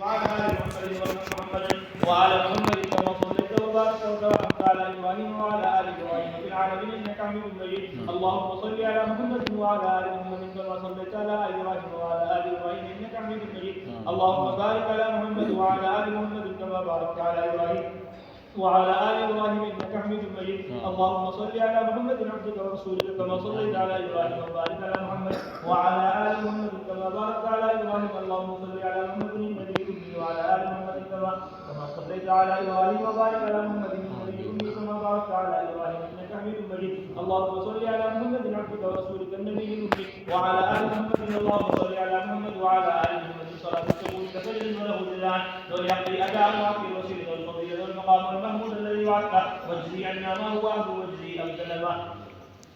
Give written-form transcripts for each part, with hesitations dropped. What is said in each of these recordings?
وعلى آل محمد وعلى محمد كما صليت وباركت وباركت على إبراهيم وعلى آل إبراهيم في العالمين إنك حميد مجيد. اللهم صل على محمد وعلى آل محمد كما صليت على إبراهيم وعلى آل إبراهيم إنك حميد مجيد. اللهم بارك على محمد وعلى آل محمد كما باركت على إبراهيم وعلى آل إبراهيم إنك حميد مجيد. اللهم صل على محمد عبدك ورسولك كما صليت على إبراهيم وبارك على محمد وعلى آل محمد كما باركت على إبراهيم. اللهم صل على محمد النبي الأمي وعلى آل محمد كما صليت على إبراهيم وبارك على محمد النبي الأمي كما باركت على إبراهيم إنك حميد مجيد. اللهم صل على محمد عبدك ورسولك النبي الأمي وعلى آل محمد. اللهم صل على محمد وعلى آل محمد صلاة تقول كفر وله جزاء وليقضي أداء وعطي الوسيلة والفضيلة والمقام المحمود الذي وعدته واجزي عنا ما هو أهل واجزي أبدل ما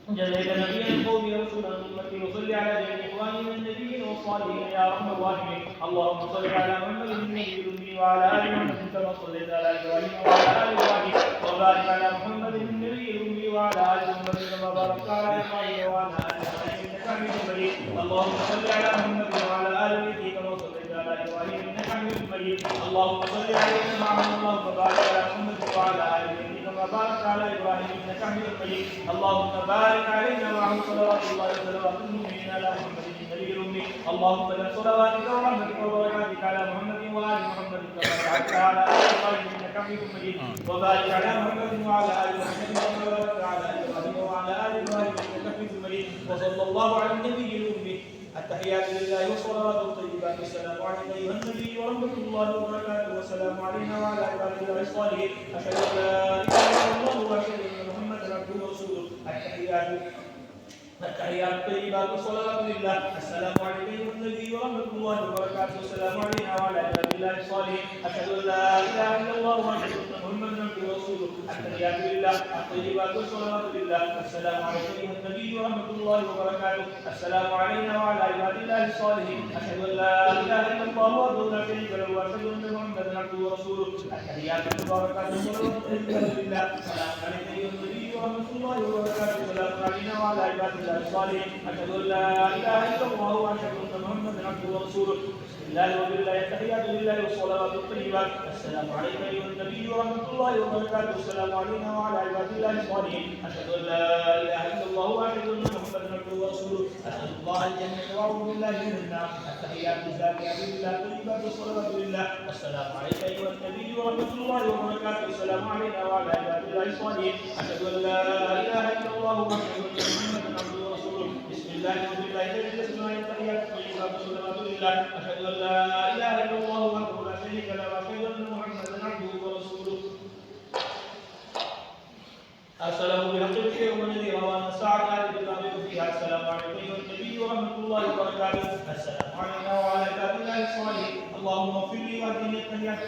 جزيت نبيا القوم رسولا امتي وصل على جميع اخواني من النبيين والصالحين يا ارحم الراحمين. اللهم صل على محمد النبي الامي وعلى ال محمد كما صليت على ابراهيم وعلى ال ابراهيم وبارك على محمد النبي الامي وعلى ال محمد كما باركت على ابراهيم وعلى ال ابراهيم انك حميد مجيد. اللهم صل على محمد وعلى ال بيته كما صليت على ابراهيم انك حميد مجيد. اللهم صل عليه معه اللهم بارك على محمد وعلى ال بيته كما باركت على ابراهيم انك حميد مجيد. اللهم بارك علينا معه صلوات الله وسلامه المؤمنين على محمد النبي الامي. اللهم اجعل صلواتك ورحمتك وبركاتك على محمد وال محمد كما باركت على ال ابراهيم انك حميد مجيد. وبارك على محمد وعلى ال محمد كما باركت على ابراهيم وعلى ال ابراهيم انك حميد مجيد. وصلى الله على النبي الامي. التحيات لله والصلوات الطيبات والسلام عليك ايها النبي ورحمه الله وبركاته والسلام علينا وعلى عباد الله الصالحين. اشهد ان لا اله الا الله واشهد ان محمدا عبده ورسوله. التحيات الطيبات والصلوات لله. السلام عليك ايها النبي ورحمه الله وبركاته والسلام علينا وعلى عباد الله الصالحين. اشهد ان لا اله الا الله واشهد ان محمدا عبده ورسوله. التحيات لله الطيبات والصلوات لله. السلام عليك ايها النبي ورحمه الله وبركاته. السلام علينا وعلى عباد الله الصالحين. اشهد ان لا اله الا الله وحده لا شريك له واشهد ان محمدا عبده ورسوله. التحيات المباركات والصلوات لله. السلام عليك ايها النبي ورحمه الله وبركاته. السلام علينا وعلى عباد الله الصالحين. اشهد ان لا اله الا الله واشهد ان محمدا عبده ورسوله. بسم الله وبالله التحيات لله والصلوات الطيبات. السلام عليك ايها النبي ورحمه الله وبركاته. السلام علينا وعلى عباد الله الصالحين. اشهد ان لا اله الا الله واشهد ان محمدا عبده ورسوله. اسال الله الجنه واعوذ بالله من النار. التحيات الزاكيات لله الطيبات والصلوات لله. السلام عليك ايها النبي ورحمه الله وبركاته. السلام علينا وعلى عباد الله الصالحين. اشهد ان لا اله الا الله واشهد ان محمدا عبده ورسوله. بسم الله وبالله الاسماء التحيات الطيبات والصلوات لله. اشهد ان لا اله الا الله وحده لا شريك له واشهد ان محمدا عبده ورسوله. ارسله بحق الخير ونذيرا وان الساعه اتت فيها. السلام عليك ايها النبي ورحمه الله وبركاته. السلام علينا وعلى عباد الله الصالحين. اللهم اغفر لي واهدني. التحيات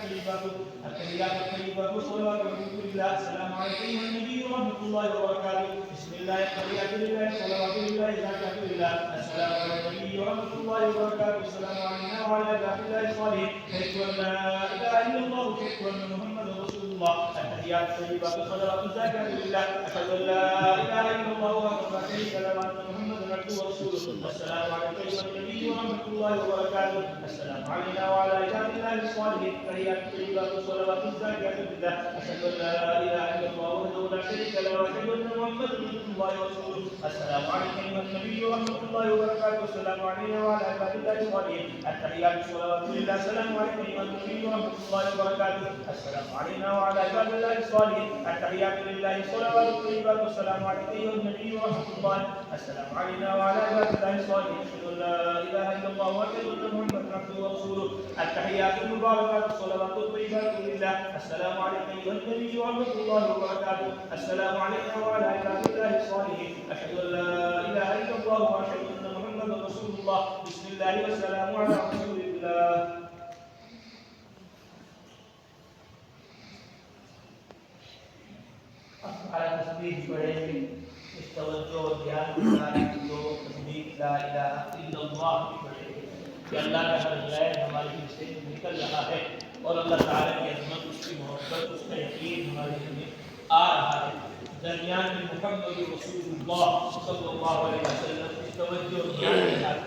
الطيبات والصلوات لله. السلام عليك ايها النبي ورحمه الله وبركاته. بسم الله التحيات لله والصلوات لله الزكاه لله. السلام على النبي ورحمه الله وبركاته. السلام علينا وعلى عباد الله الصالحين. اشهد ان لا اله الا الله واشهد ان محمدا رسول الله. التحيات الطيبات والصلوات الزكاه لله. اشهد ان لا اله الا الله وحده لا شريك له وان محمدا عبده ورسوله. السلام عليك ايها النبي ورحمه الله وبركاته. السلام علينا وعلى عباد الله الصالحين. التحيات الطيبات والصلوات الزكاه لله. اشهد ان لا اله الا الله وحده لا شريك له واشهد ان محمدا عبده الله ورسوله. السلام عليك ايها النبي ورحمه الله وبركاته. السلام علينا وعلى عباد الله الصالحين. التحيات والصلوات لله. السلام عليك ايها النبي ورحمه الله وبركاته. السلام علينا وعلى عباد الله الصالحين. التحيات لله الصلوات الطيبات. والسلام عليك ايها النبي ورحمه الله. السلام علينا وعلى عباد الله الصالحين. اشهد ان لا اله الا الله واشهد ان محمدا عبده ورسوله. التحيات المباركات والصلوات الطيبات لله. السلام عليك ايها النبي ورحمه الله وبركاته. السلام علينا وعلى عباد الله الصالحين. اشهد ان لا اله الا الله واشهد ان محمدا رسول الله. بسم الله والسلام على رسول الله. على تسبيح पढ़ेंगे इस तवज्जो और ध्यान के साथ जो तस्बीह ला इलाहा इल्लल्लाह की पढ़ेंगे कि अल्लाह का हर गैर हमारे दिल से निकल रहा है और अल्लाह ताला की अज़मत, उसकी मोहब्बत, उसका यकीन हमारे दिल में आ रहा है। दरमियान में मुहम्मद रसूलुल्लाह सल्लल्लाहु अलैहि वसल्लम इस तवज्जो और ध्यान के साथ